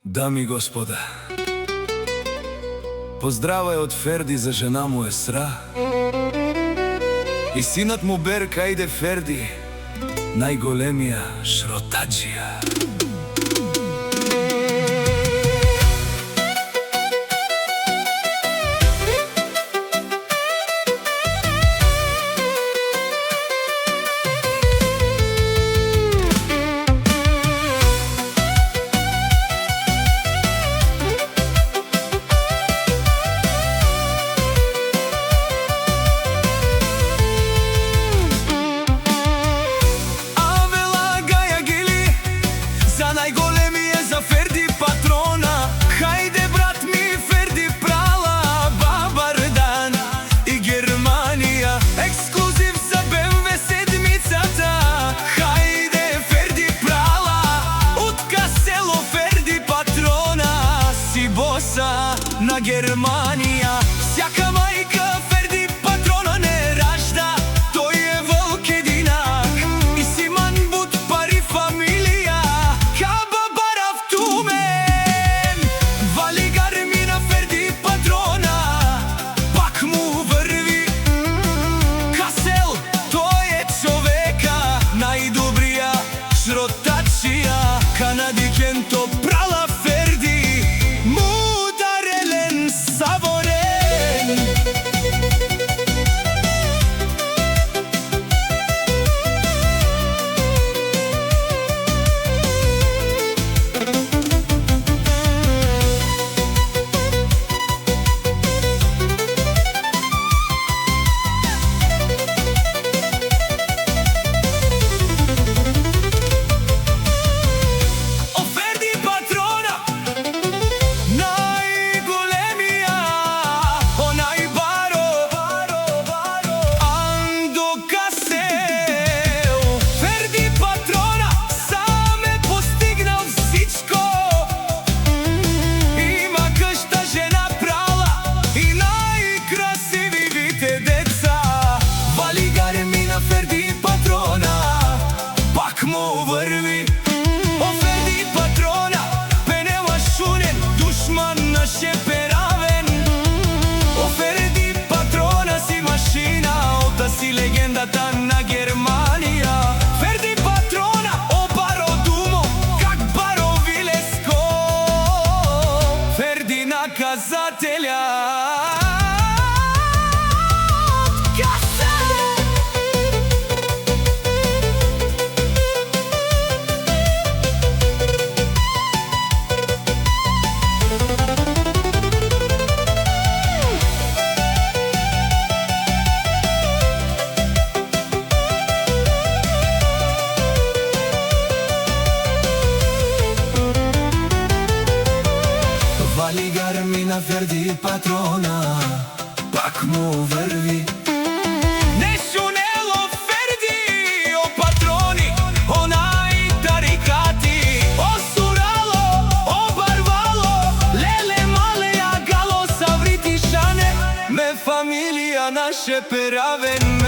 Дами и господа, поздравај од Ферди за жена му Есра и синат му Беркајде Ферди, најголемија шротаджија. На Германија, сјака мајка Ферди патрона не ражда, тој е волк единак и Симан Бут пари фамилија, каба барав тумен, вали гармина Ферди патрона, пак му врви Касел, тој е човека, најдобрија шротачија, канадикен то прала Ферди. Ферди патрона, пак му врви. О Ферди патрона, пенела шунен, душман наш е перавен. О Ферди патрона си машина, ота си легендата на Германија. Ферди патрона, о баро думо, как баро Вилеско. Ферди наказателја. Вали гармина Ферди патрона, пак му врви. Не шунело Ферди, о патрони, онај тарикати, о сурало, о барвало, леле мале агало саврити шане, ме фамилија наше перавен.